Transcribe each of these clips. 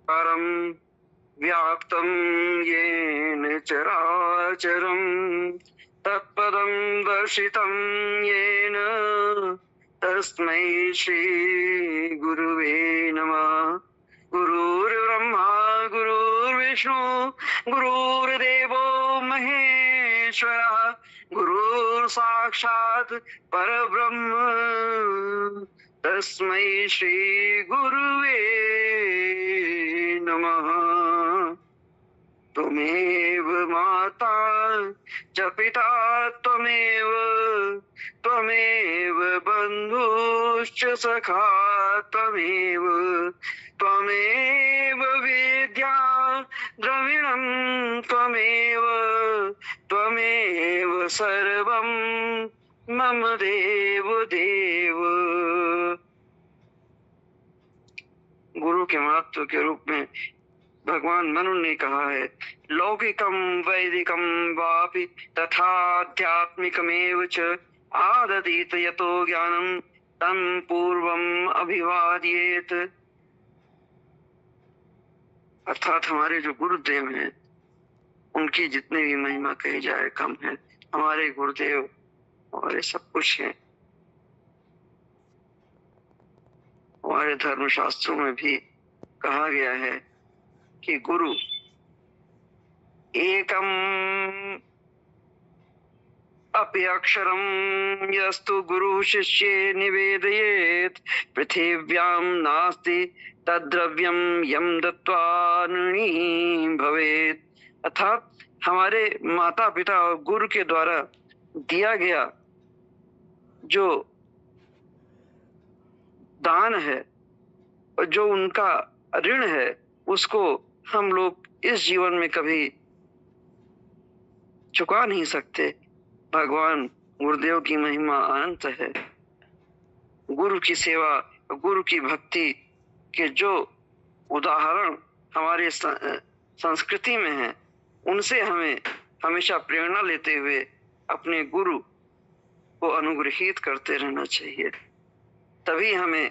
परं व्याप्तं येन चराचरं तत्पदं दर्शितं येन तस्मै श्रीगुरुवे नमः। गुरुर्ब्रह्मा गुरुर्विष्णु गुरुर्देवो महेश्वरः गुरुर्साक्षात् परब्रह्म तस्मै श्री गुरुवे नमः। त्वमेव माता च पिता त्वमेव त्वमेव बन्धुश्च सखा त्वमेव त्वमेव विद्या द्रविणं त्वमेव त्वमेव सर्वं मम देव देव। गुरु के महत्व के रूप में भगवान मनु ने कहा है, लौकिकम वैदिकम वापि तथाध्यात्मिकमेव च आदतीत यतो ज्ञानम तं पूर्वम अभिवादयेत। अर्थात हमारे जो गुरुदेव हैं उनकी जितनी भी महिमा कही जाए कम है। हमारे गुरुदेव हमारे सब कुछ है। हमारे धर्म शास्त्रों में भी कहा गया है कि गुरु एकम अपि अक्षरं यस्तु गुरु शिष्ये निवेदयेत् पृथिव्यां नास्ति तद्द्रव्यं यं दत्त्वा नृणी भवेत्। अर्थात हमारे माता पिता और गुरु के द्वारा दिया गया जो दान है और जो उनका ऋण है उसको हम लोग इस जीवन में कभी चुका नहीं सकते। भगवान गुरुदेव की महिमा अनंत है। गुरु की सेवा, गुरु की भक्ति के जो उदाहरण हमारे संस्कृति में है उनसे हमें हमेशा प्रेरणा लेते हुए अपने गुरु को अनुग्रहित करते रहना चाहिए। तभी हमें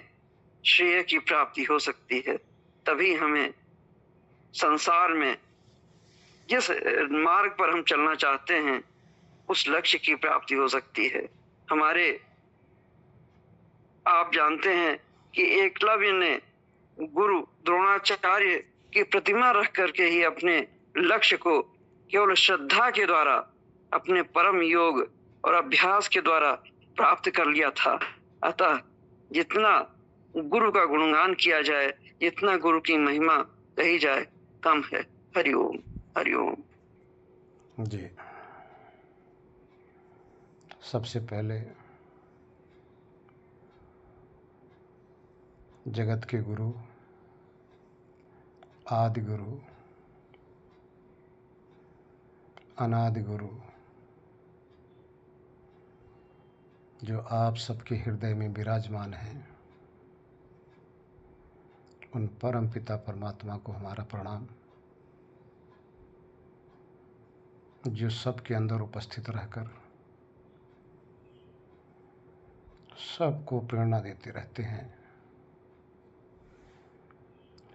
श्रेय की प्राप्ति हो सकती है। तभी हमें संसार में जिस मार्ग पर हम चलना चाहते हैं उस लक्ष्य की प्राप्ति हो सकती है। हमारे आप जानते हैं कि एकलव्य ने गुरु द्रोणाचार्य की प्रतिमा रख करके ही अपने लक्ष्य को केवल श्रद्धा के द्वारा अपने परम योग और अभ्यास के द्वारा प्राप्त कर लिया था। अतः जितना गुरु का गुणगान किया जाए, जितना गुरु की महिमा कही जाए कम है। हरिओम हरिओम। जी, सबसे पहले जगत के गुरु, आदि गुरु, अनादि गुरु, जो आप सबके हृदय में विराजमान हैं, उन परम पिता परमात्मा को हमारा प्रणाम, जो सबके अंदर उपस्थित रहकर सबको प्रेरणा देते रहते हैं,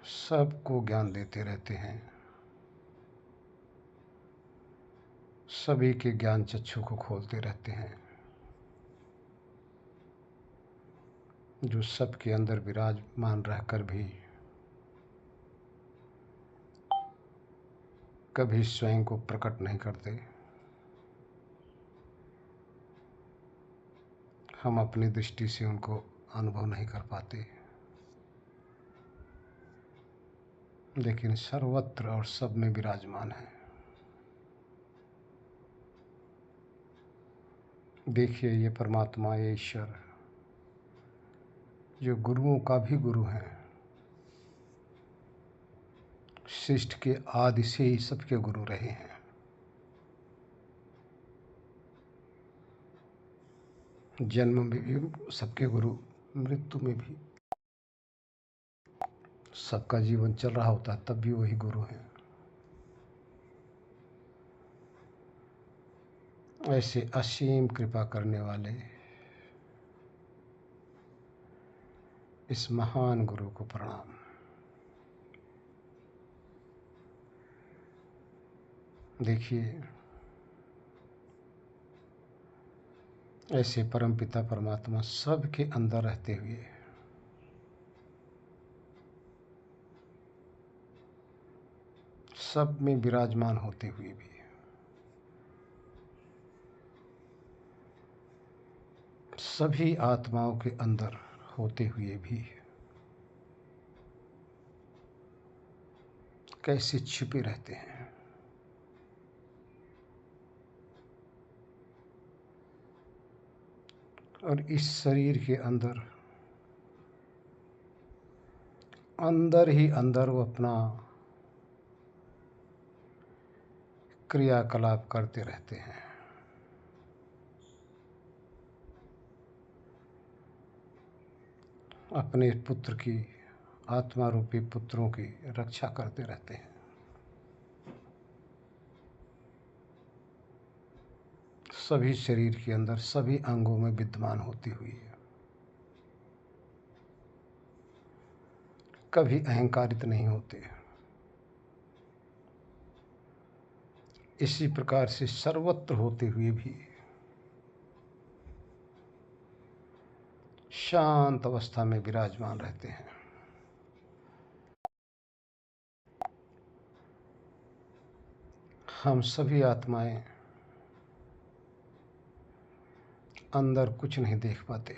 सबको ज्ञान देते रहते हैं, सभी के ज्ञान चक्षु को खोलते रहते हैं, जो सबके अंदर विराजमान रहकर भी कभी स्वयं को प्रकट नहीं करते। हम अपनी दृष्टि से उनको अनुभव नहीं कर पाते, लेकिन सर्वत्र और सब में विराजमान है। देखिए, ये परमात्मा, ये ईश्वर जो गुरुओं का भी गुरु है, सृष्टि के आदि से ही सबके गुरु रहे हैं। जन्म में भी सबके गुरु, मृत्यु में भी सबका जीवन चल रहा होता है तब भी वही गुरु हैं। ऐसे असीम कृपा करने वाले इस महान गुरु को प्रणाम। देखिए, ऐसे परमपिता परमात्मा सबके अंदर रहते हुए सब में विराजमान होते हुए भी सभी आत्माओं के अंदर होते हुए भी कैसे छिपे रहते हैं। और इस शरीर के अंदर अंदर ही अंदर वो अपना क्रियाकलाप करते रहते हैं। अपने पुत्र की, आत्मा रूपी पुत्रों की रक्षा करते रहते हैं। सभी शरीर के अंदर सभी अंगों में विद्यमान होती हुई कभी अहंकारित नहीं होते। इसी प्रकार से सर्वत्र होते हुए भी शांत अवस्था में विराजमान रहते हैं। हम सभी आत्माएं अंदर कुछ नहीं देख पाते,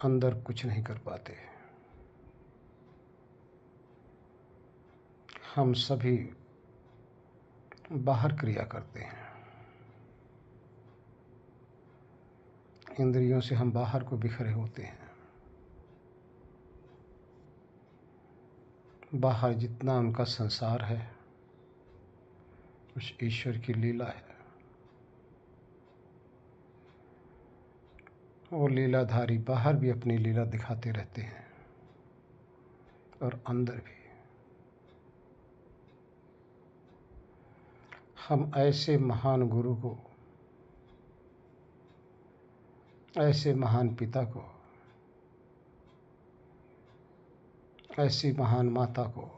अंदर कुछ नहीं कर पाते। हम सभी बाहर क्रिया करते हैं। इंद्रियों से हम बाहर को बिखरे होते हैं। बाहर जितना उनका संसार है उस ईश्वर की लीला है। वो लीलाधारी बाहर भी अपनी लीला दिखाते रहते हैं और अंदर भी। हम ऐसे महान गुरु को, ऐसे महान पिता को, ऐसी महान माता को,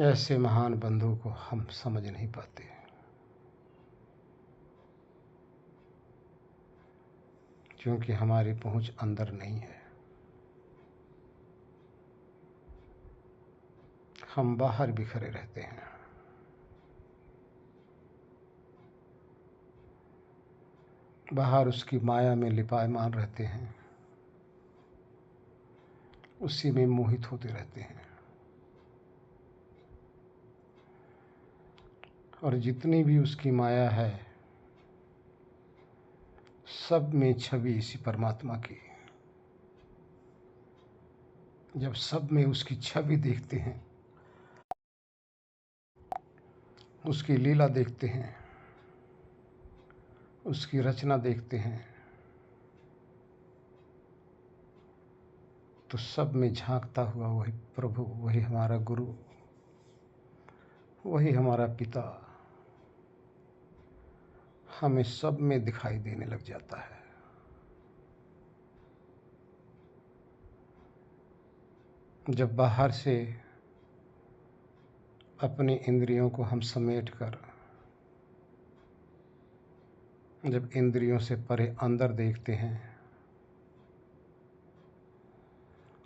ऐसे महान बंधु को हम समझ नहीं पाते, क्योंकि हमारी पहुंच अंदर नहीं है। हम बाहर बिखरे रहते हैं। बाहर उसकी माया में लिपायमान रहते हैं, उसी में मोहित होते रहते हैं। और जितनी भी उसकी माया है सब में छवि इसी परमात्मा की। जब सब में उसकी छवि देखते हैं, उसकी लीला देखते हैं, उसकी रचना देखते हैं, तो सब में झांकता हुआ वही प्रभु, वही हमारा गुरु, वही हमारा पिता हमें सब में दिखाई देने लग जाता है। जब बाहर से अपनी इंद्रियों को हम समेट कर, जब इंद्रियों से परे अंदर देखते हैं,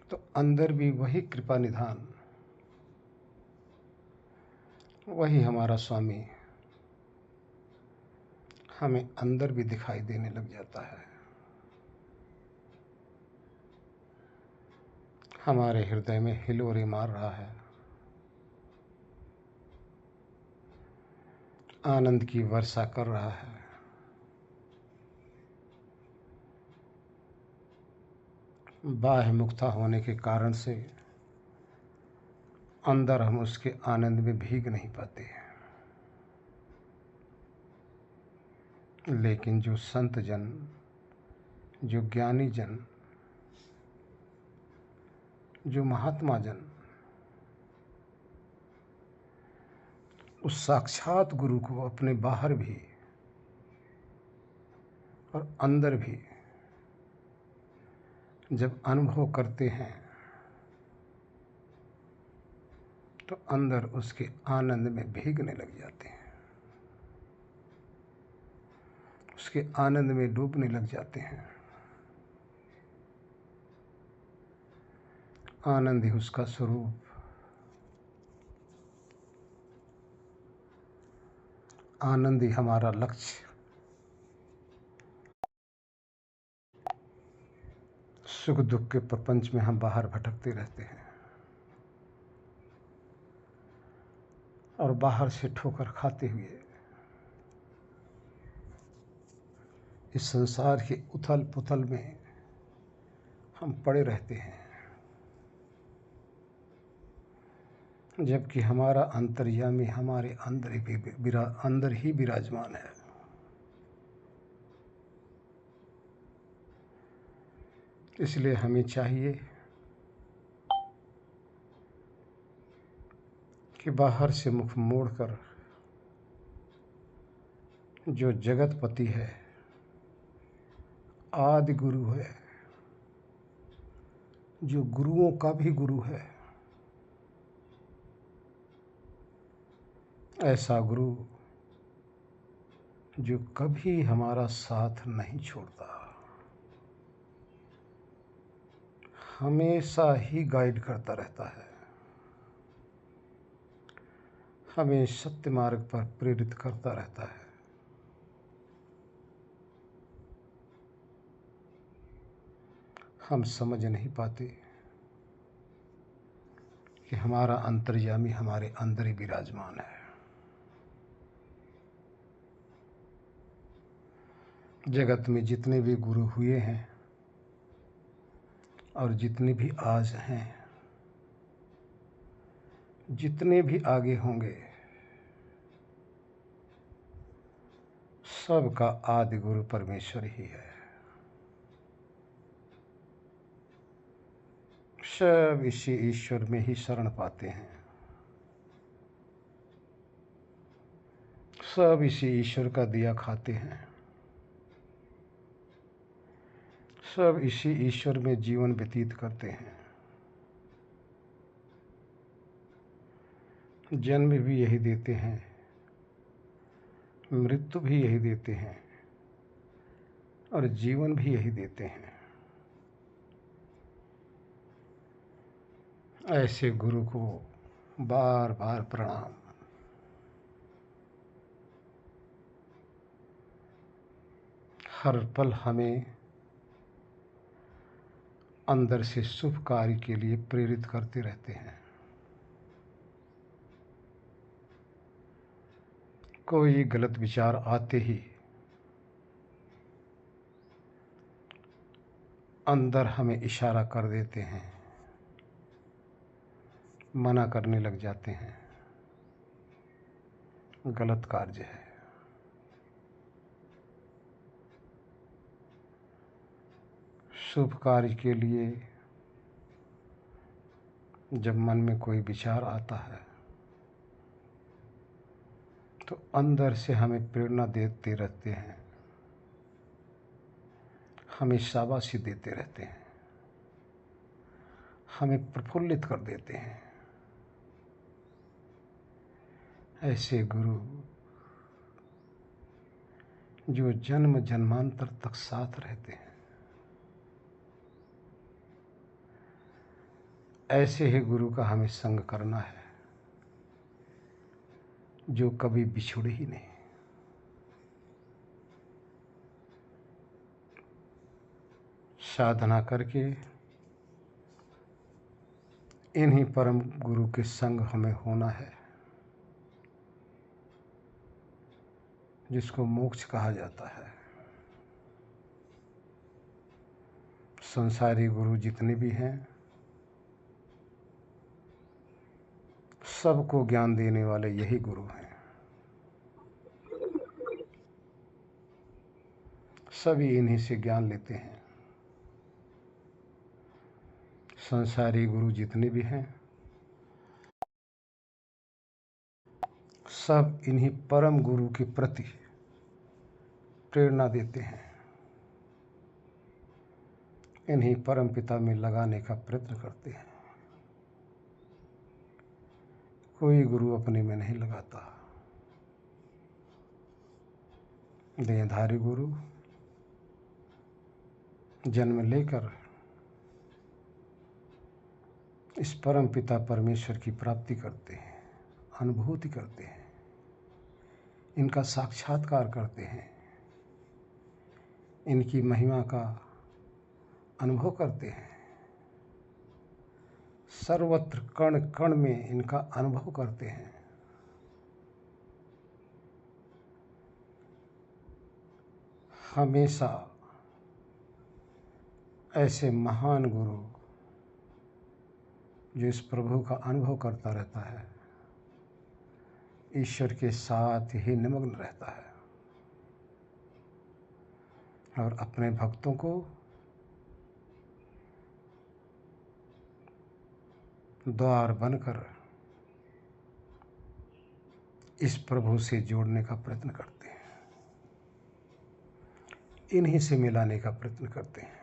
तो अंदर भी वही कृपा निधान, वही हमारा स्वामी हमें अंदर भी दिखाई देने लग जाता है। हमारे हृदय में हिलोरे मार रहा है, आनंद की वर्षा कर रहा है। बाह्य मुक्ता होने के कारण से अंदर हम उसके आनंद में भीग नहीं पाते। लेकिन जो संत जन, जो ज्ञानी जन, जो महात्मा जन उस साक्षात गुरु को अपने बाहर भी और अंदर भी जब अनुभव करते हैं, तो अंदर उसके आनंद में भीगने लग जाते हैं, उसके आनंद में डूबने लग जाते हैं। आनंद ही उसका स्वरूप, आनंद ही हमारा लक्ष्य। सुख दुख के प्रपंच में हम बाहर भटकते रहते हैं और बाहर से ठोकर खाते हुए इस संसार के उथल पुथल में हम पड़े रहते हैं, जबकि हमारा अंतर्यामी हमारे अंदर ही विराजमान है। इसलिए हमें चाहिए कि बाहर से मुख मोड़कर जो जगतपति है, आदि गुरु है, जो गुरुओं का भी गुरु है, ऐसा गुरु जो कभी हमारा साथ नहीं छोड़ता, हमेशा ही गाइड करता रहता है, हमें सत्य मार्ग पर प्रेरित करता रहता है। हम समझ नहीं पाते कि हमारा अंतर्यामी हमारे अंदर ही विराजमान है। जगत में जितने भी गुरु हुए हैं और जितने भी आज हैं, जितने भी आगे होंगे, सबका आदि गुरु परमेश्वर ही है। सब इसी ईश्वर में ही शरण पाते हैं, सब इसी ईश्वर का दिया खाते हैं, सब इसी ईश्वर में जीवन व्यतीत करते हैं। जन्म भी यही देते हैं, मृत्यु भी यही देते हैं और जीवन भी यही देते हैं। ऐसे गुरु को बार बार प्रणाम। हर पल हमें अंदर से शुभ कार्य के लिए प्रेरित करते रहते हैं। कोई गलत विचार आते ही अंदर हमें इशारा कर देते हैं, मना करने लग जाते हैं, गलत कार्य है। शुभ कार्य के लिए जब मन में कोई विचार आता है तो अंदर से हमें प्रेरणा देते रहते हैं, हमें शाबाशी देते रहते हैं, हमें प्रफुल्लित कर देते हैं। ऐसे गुरु जो जन्म जन्मांतर तक साथ रहते हैं, ऐसे ही गुरु का हमें संग करना है, जो कभी बिछुड़े ही नहीं। साधना करके इन्हीं परम गुरु के संग हमें होना है, जिसको मोक्ष कहा जाता है। संसारी गुरु जितने भी हैं, सबको ज्ञान देने वाले यही गुरु हैं। सभी इन्हीं से ज्ञान लेते हैं। संसारी गुरु जितने भी हैं, सब इन्हीं परम गुरु के प्रति प्रेरणा देते हैं, इन्हीं परम पिता में लगाने का प्रयत्न करते हैं। कोई गुरु अपने में नहीं लगाता। देहधारी गुरु जन्म लेकर इस परम पिता परमेश्वर की प्राप्ति करते हैं, अनुभूति करते हैं, इनका साक्षात्कार करते हैं, इनकी महिमा का अनुभव करते हैं, सर्वत्र कण कण में इनका अनुभव करते हैं। हमेशा ऐसे महान गुरु जो इस प्रभु का अनुभव करता रहता है, ईश्वर के साथ ही निमग्न रहता है और अपने भक्तों को द्वार बनकर इस प्रभु से जोड़ने का प्रयत्न करते हैं, इन्हीं से मिलाने का प्रयत्न करते हैं।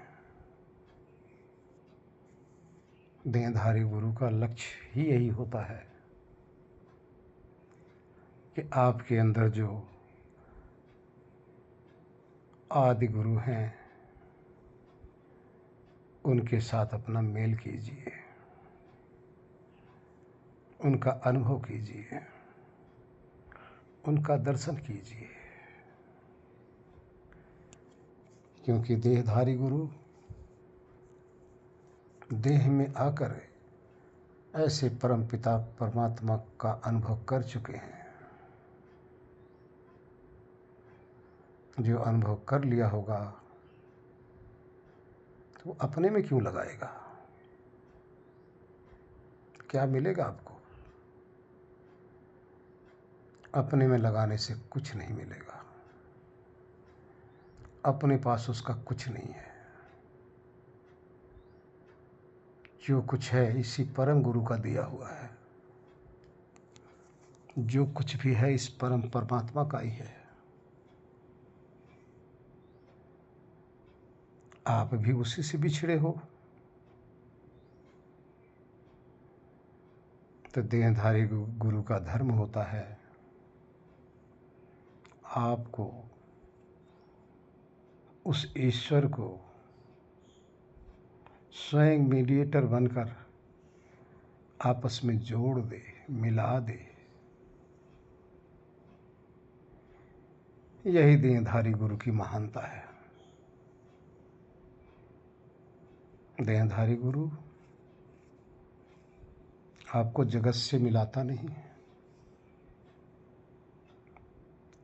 देहधारी गुरु का लक्ष्य ही यही होता है कि आपके अंदर जो आदि गुरु हैं उनके साथ अपना मेल कीजिए, उनका अनुभव कीजिए, उनका दर्शन कीजिए। क्योंकि देहधारी गुरु देह में आकर ऐसे परम पिता परमात्मा का अनुभव कर चुके हैं। जो अनुभव कर लिया होगा तो अपने में क्यों लगाएगा? क्या मिलेगा आपको? अपने में लगाने से कुछ नहीं मिलेगा। अपने पास उसका कुछ नहीं है। जो कुछ है इसी परम गुरु का दिया हुआ है। जो कुछ भी है इस परम परमात्मा का ही है। आप भी उसी से बिछड़े हो। तो देहधारी गुरु का धर्म होता है आपको उस ईश्वर को स्वयं मीडिएटर बनकर आपस में जोड़ दे, मिला दे। यही देहधारी गुरु की महानता है। देहधारी गुरु आपको जगत से मिलाता नहीं,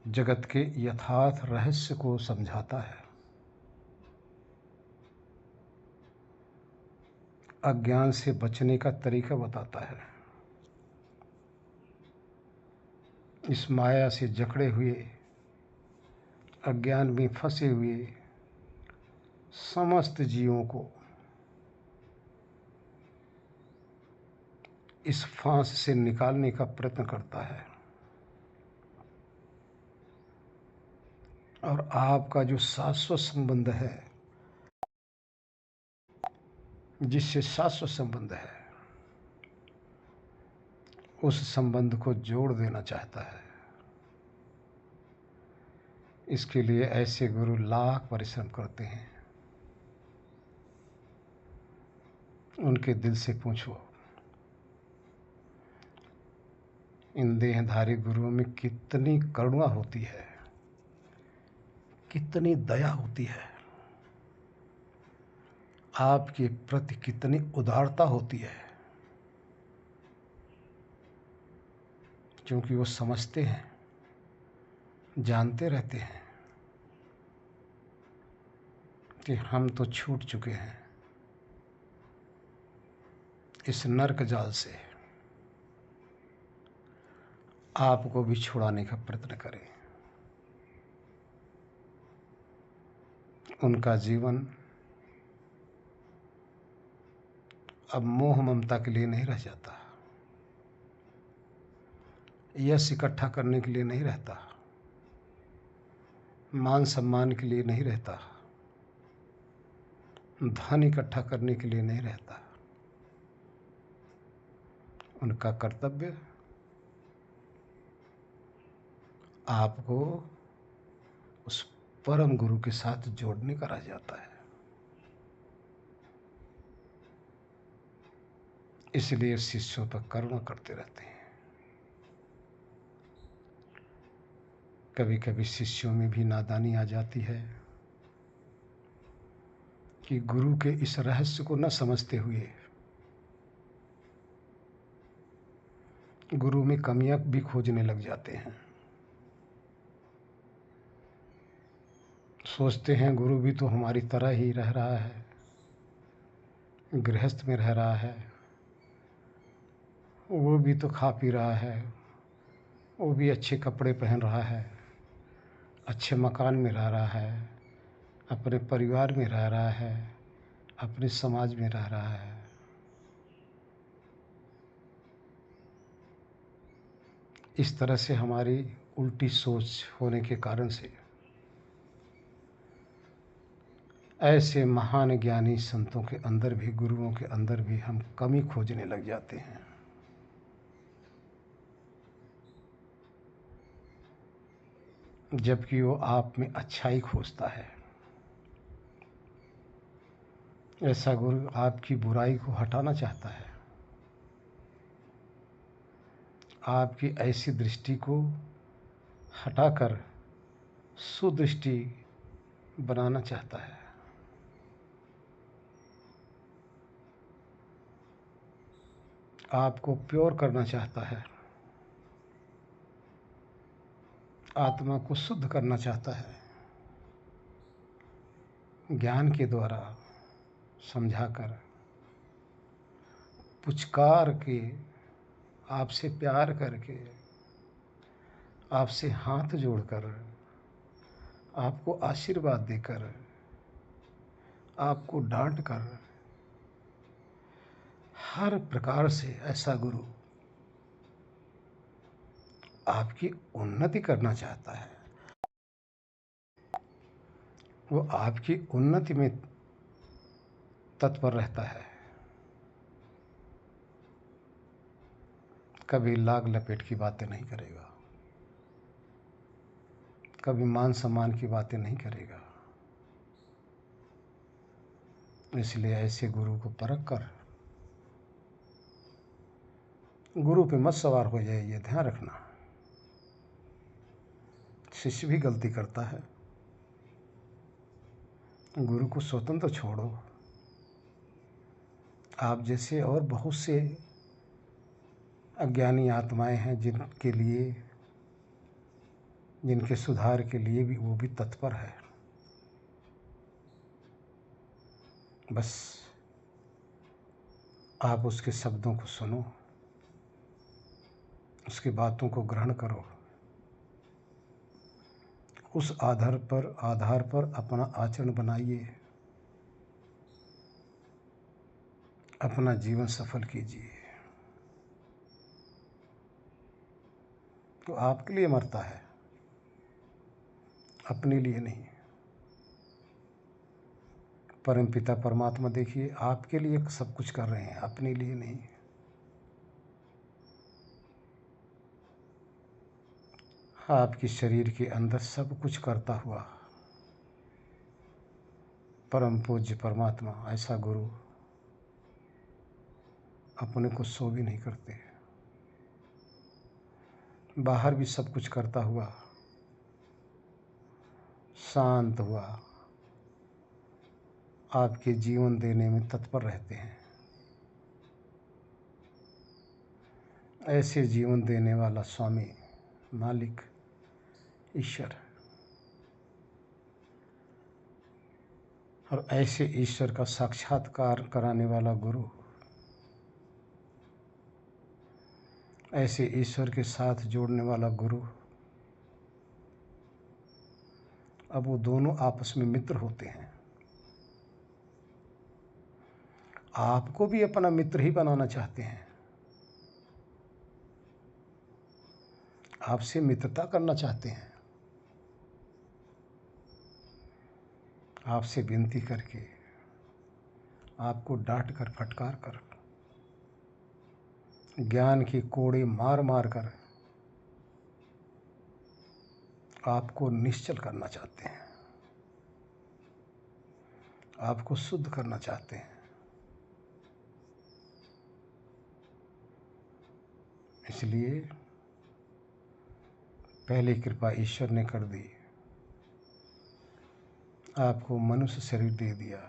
जगत के यथार्थ रहस्य को समझाता है, अज्ञान से बचने का तरीका बताता है। इस माया से जकड़े हुए, अज्ञान में फंसे हुए समस्त जीवों को इस फांस से निकालने का प्रयत्न करता है। और आपका जो शाश्वत संबंध है, जिससे शाश्वत संबंध है, उस संबंध को जोड़ देना चाहता है। इसके लिए ऐसे गुरु लाख परिश्रम करते हैं। उनके दिल से पूछो, इन देहधारी गुरुओं में कितनी करुणा होती है, कितनी दया होती है, आपके प्रति कितनी उदारता होती है। क्योंकि वो समझते हैं, जानते रहते हैं कि हम तो छूट चुके हैं इस नरक जाल से। आपको भी छुड़ाने का प्रयत्न करें। उनका जीवन अब मोह ममता के लिए नहीं रह जाता, यश इकट्ठा करने के लिए नहीं रहता, मान सम्मान के लिए नहीं रहता, धन इकट्ठा करने के लिए नहीं रहता। उनका कर्तव्य आपको उस परम गुरु के साथ जोड़ने का रह जाता है। इसलिए शिष्यों पर करुणा करते रहते हैं। कभी कभी शिष्यों में भी नादानी आ जाती है कि गुरु के इस रहस्य को न समझते हुए गुरु में कमियां भी खोजने लग जाते हैं। सोचते हैं गुरु भी तो हमारी तरह ही रह रहा है, गृहस्थ में रह रहा है, वो भी तो खा पी रहा है, वो भी अच्छे कपड़े पहन रहा है, अच्छे मकान में रह रहा है, अपने परिवार में रह रहा है, अपने समाज में रह रहा है। इस तरह से हमारी उल्टी सोच होने के कारण से ऐसे महान ज्ञानी संतों के अंदर भी, गुरुओं के अंदर भी हम कमी खोजने लग जाते हैं। जबकि वो आप में अच्छाई खोजता है। ऐसा गुरु आपकी बुराई को हटाना चाहता है, आपकी ऐसी दृष्टि को हटाकर सुदृष्टि बनाना चाहता है। आपको प्योर करना चाहता है, आत्मा को शुद्ध करना चाहता है। ज्ञान के द्वारा समझाकर, पुचकार के, आपसे प्यार करके, आपसे हाथ जोड़कर, आपको आशीर्वाद देकर, आपको डांट कर, हर प्रकार से ऐसा गुरु आपकी उन्नति करना चाहता है। वो आपकी उन्नति में तत्पर रहता है। कभी लाग लपेट की बातें नहीं करेगा, कभी मान सम्मान की बातें नहीं करेगा। इसलिए ऐसे गुरु को परख कर गुरु पे मत सवार हो जाए, ये ध्यान रखना। शिष्य भी गलती करता है, गुरु को स्वतंत्र छोड़ो। आप जैसे और बहुत से अज्ञानी आत्माएं हैं जिनके लिए, जिनके सुधार के लिए भी वो भी तत्पर है। बस आप उसके शब्दों को सुनो, उसकी बातों को ग्रहण करो, उस आधार पर अपना आचरण बनाइए, अपना जीवन सफल कीजिए। तो आपके लिए मरता है, अपने लिए नहीं। परमपिता परमात्मा देखिए आपके लिए सब कुछ कर रहे हैं, अपने लिए नहीं। आपके शरीर के अंदर सब कुछ करता हुआ परम पूज्य परमात्मा, ऐसा गुरु अपने को सो भी नहीं करते। बाहर भी सब कुछ करता हुआ, शांत हुआ आपके जीवन देने में तत्पर रहते हैं। ऐसे जीवन देने वाला स्वामी, मालिक, ईश्वर, और ऐसे ईश्वर का साक्षात्कार कराने वाला गुरु, ऐसे ईश्वर के साथ जोड़ने वाला गुरु, अब वो दोनों आपस में मित्र होते हैं। आपको भी अपना मित्र ही बनाना चाहते हैं, आपसे मित्रता करना चाहते हैं। आपसे विनती करके, आपको डांट कर, फटकार कर, ज्ञान के कोड़े मार मार कर आपको निश्चल करना चाहते हैं, आपको शुद्ध करना चाहते हैं। इसलिए पहली कृपा ईश्वर ने कर दी, आपको मनुष्य शरीर दे दिया।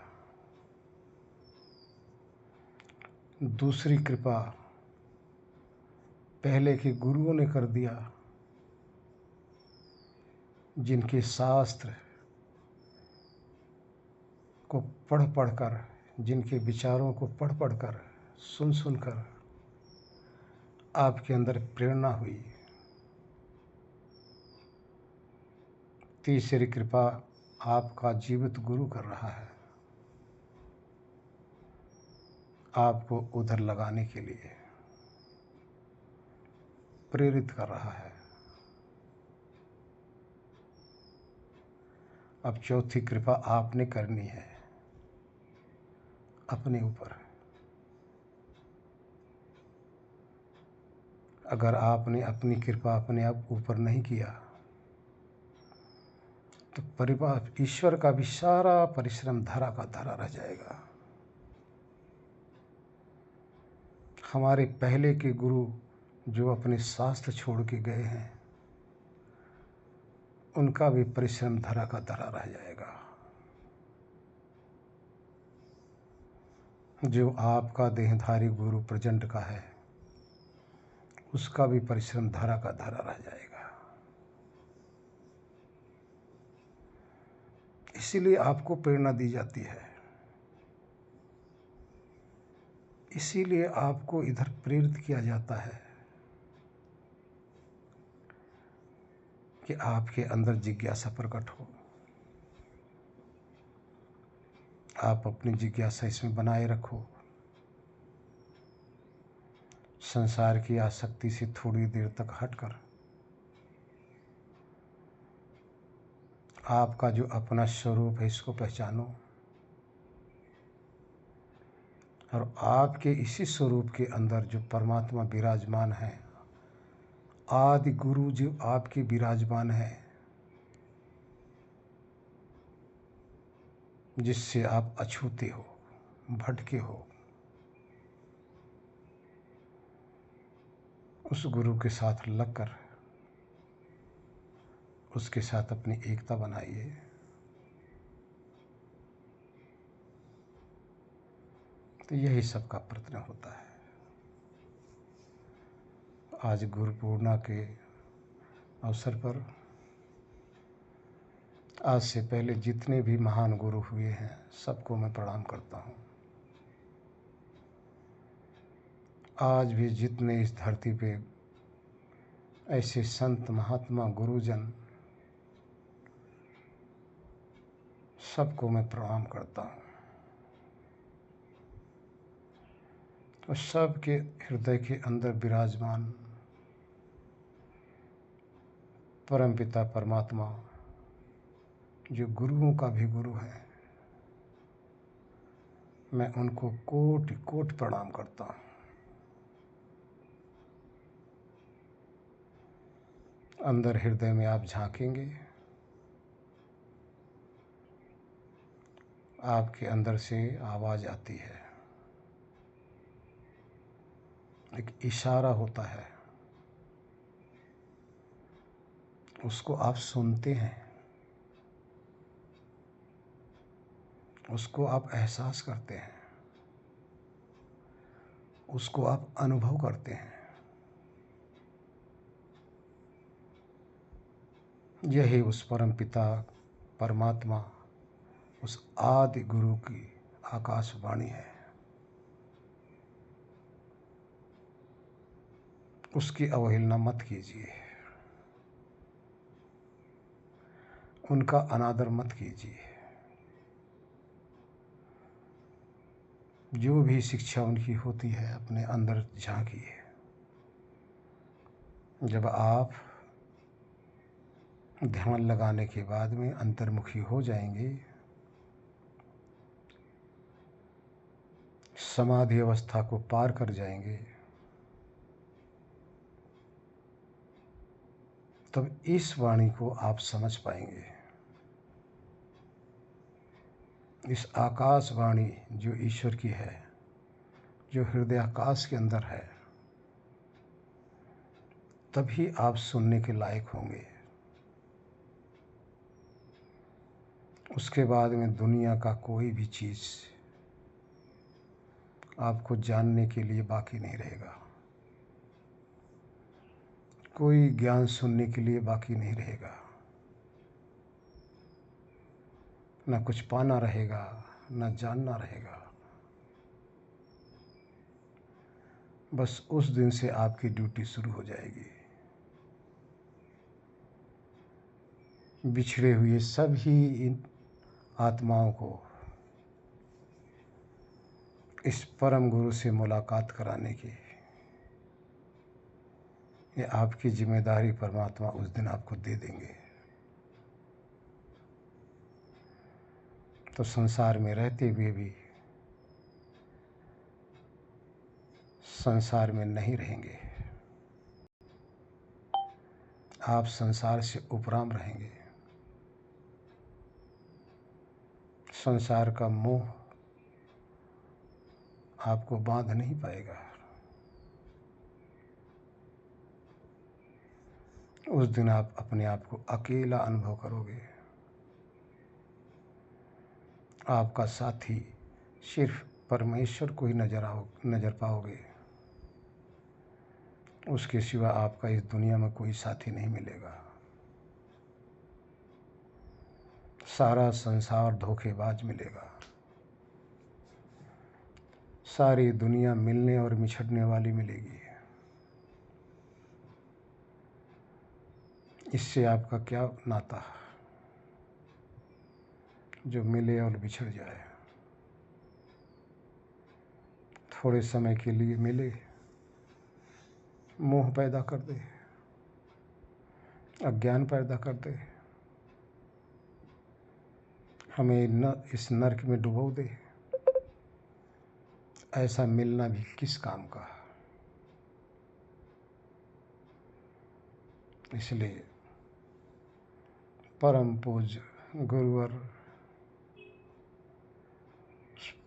दूसरी कृपा पहले के गुरुओं ने कर दिया, जिनके शास्त्र को पढ़ पढ़कर, जिनके विचारों को पढ़ पढ़कर, सुन सुनकर आपके अंदर प्रेरणा हुई। तीसरी कृपा आपका जीवित गुरु कर रहा है, आपको उधर लगाने के लिए प्रेरित कर रहा है। अब चौथी कृपा आपने करनी है अपने ऊपर। अगर आपने अपनी कृपा अपने आप ऊपर नहीं किया तो परिवार ईश्वर का भी सारा परिश्रम धरा का धरा रह जाएगा। हमारे पहले के गुरु जो अपने शास्त्र छोड़ के गए हैं, उनका भी परिश्रम धरा का धरा रह जाएगा। जो आपका देहधारी गुरु प्रचंड का है, उसका भी परिश्रम धरा का धरा रह जाएगा। इसीलिए आपको प्रेरणा दी जाती है, इसीलिए आपको इधर प्रेरित किया जाता है कि आपके अंदर जिज्ञासा प्रकट हो। आप अपनी जिज्ञासा इसमें बनाए रखो। संसार की आसक्ति से थोड़ी देर तक हटकर आपका जो अपना स्वरूप है इसको पहचानो, और आपके इसी स्वरूप के अंदर जो परमात्मा विराजमान है, आदि गुरु जो आपके विराजमान है, जिससे आप अछूते हो, भटके हो, उस गुरु के साथ लगकर उसके साथ अपनी एकता बनाइए। तो यही सबका प्रयत्न होता है। आज गुरु पूर्णिमा के अवसर पर आज से पहले जितने भी महान गुरु हुए हैं, सबको मैं प्रणाम करता हूँ। आज भी जितने इस धरती पे ऐसे संत महात्मा गुरुजन, सबको मैं प्रणाम करता हूँ। और सबके हृदय के अंदर विराजमान परमपिता परमात्मा जो गुरुओं का भी गुरु है, मैं उनको कोटि कोटि प्रणाम करता हूँ। अंदर हृदय में आप झांकेंगे, आपके अंदर से आवाज़ आती है, एक इशारा होता है, उसको आप सुनते हैं, उसको आप एहसास करते हैं, उसको आप अनुभव करते हैं। यही उस परम पिता परमात्मा, उस आदि गुरु की आकाशवाणी है। उसकी अवहेलना मत कीजिए, उनका अनादर मत कीजिए। जो भी शिक्षा उनकी होती है अपने अंदर झांकिए। जब आप ध्यान लगाने के बाद में अंतर्मुखी हो जाएंगे, समाधि अवस्था को पार कर जाएंगे, तब इस वाणी को आप समझ पाएंगे। इस आकाश वाणी जो ईश्वर की है, जो हृदय आकाश के अंदर है, तभी आप सुनने के लायक होंगे। उसके बाद में दुनिया का कोई भी चीज़ आपको जानने के लिए बाकी नहीं रहेगा। कोई ज्ञान सुनने के लिए बाकी नहीं रहेगा। न कुछ पाना रहेगा, न जानना रहेगा। बस उस दिन से आपकी ड्यूटी शुरू हो जाएगी। बिछड़े हुए सभी इन आत्माओं को इस परम गुरु से मुलाकात कराने की ये आपकी जिम्मेदारी परमात्मा उस दिन आपको दे देंगे। तो संसार में रहते हुए भी संसार में नहीं रहेंगे। आप संसार से उपराम रहेंगे। संसार का मोह आपको बांध नहीं पाएगा। उस दिन आप अपने आप को अकेला अनुभव करोगे। आपका साथी सिर्फ परमेश्वर को ही नजर पाओगे। उसके सिवा आपका इस दुनिया में कोई साथी नहीं मिलेगा। सारा संसार धोखेबाज मिलेगा। सारी दुनिया मिलने और मिछड़ने वाली मिलेगी। इससे आपका क्या नाता जो मिले और बिछड़ जाए। थोड़े समय के लिए मिले, मोह पैदा कर दे, अज्ञान पैदा कर दे, हमें इस नरक में डुबो दे। ऐसा मिलना भी किस काम का। इसलिए परम पूज्य गुरुवर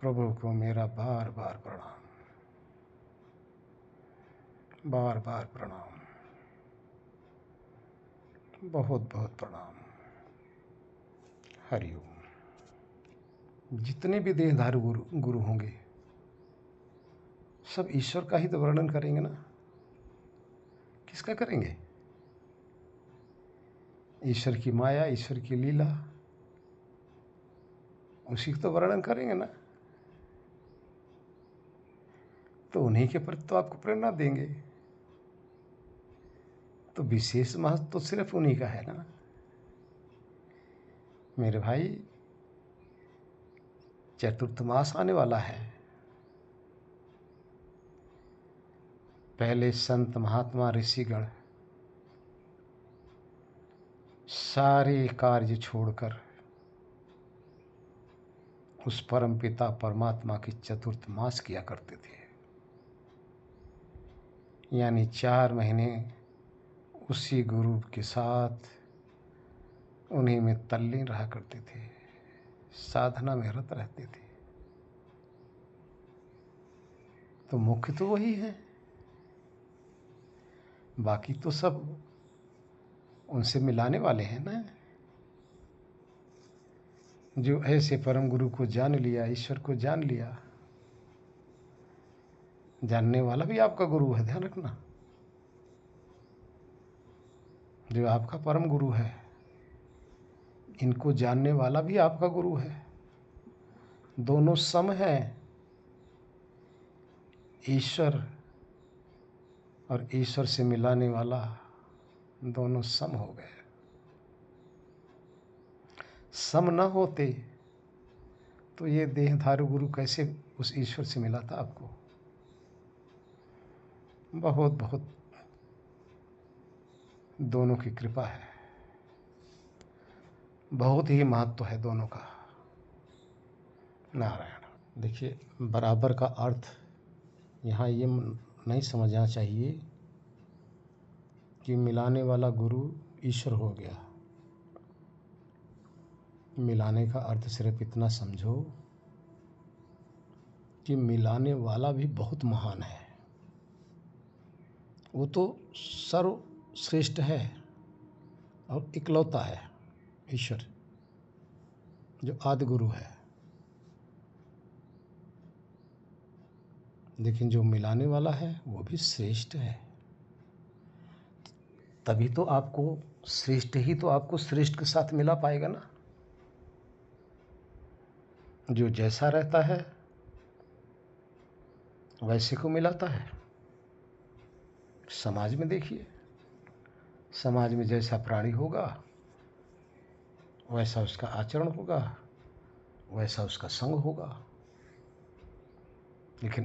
प्रभु को मेरा बार बार प्रणाम, बार बार प्रणाम, बहुत बहुत प्रणाम। हरिओम। जितने भी देहधारी गुरु होंगे सब ईश्वर का ही तो वर्णन करेंगे ना। किसका करेंगे? ईश्वर की माया, ईश्वर की लीला, उसी का तो वर्णन करेंगे ना। तो उन्हीं के प्रति तो आपको प्रेरणा देंगे। तो विशेष महत्व तो सिर्फ उन्हीं का है ना मेरे भाई। चतुर्थ मास आने वाला है। पहले संत महात्मा ऋषिगण सारे कार्य छोड़कर उस परम पिता परमात्मा की चतुर्थ मास किया करते थे। यानी 4 महीने उसी गुरु के साथ उन्हीं में तल्लीन रहा करते थे, साधना में रत रहते थे। तो मुख्य तो वही है, बाकी तो सब उनसे मिलाने वाले हैं ना। जो ऐसे परम गुरु को जान लिया, ईश्वर को जान लिया, जानने वाला भी आपका गुरु है, ध्यान रखना। जो आपका परम गुरु है, इनको जानने वाला भी आपका गुरु है। दोनों सम हैं। ईश्वर और ईश्वर से मिलाने वाला दोनों सम हो गए। सम न होते तो ये देहधारी गुरु कैसे उस ईश्वर से मिलाता आपको। बहुत बहुत दोनों की कृपा है। बहुत ही महत्व है दोनों का। नारायण। देखिए, बराबर का अर्थ यहाँ ये नहीं समझना चाहिए कि मिलाने वाला गुरु ईश्वर हो गया। मिलाने का अर्थ सिर्फ इतना समझो कि मिलाने वाला भी बहुत महान है। वो तो सर्वश्रेष्ठ है और इकलौता है, ईश्वर जो आदि गुरु है। लेकिन जो मिलाने वाला है वो भी श्रेष्ठ है। तभी तो आपको श्रेष्ठ ही तो आपको श्रेष्ठ के साथ मिला पाएगा ना। जो जैसा रहता है वैसे को मिलाता है। समाज में देखिए, समाज में जैसा प्राणी होगा वैसा उसका आचरण होगा, वैसा उसका संग होगा। लेकिन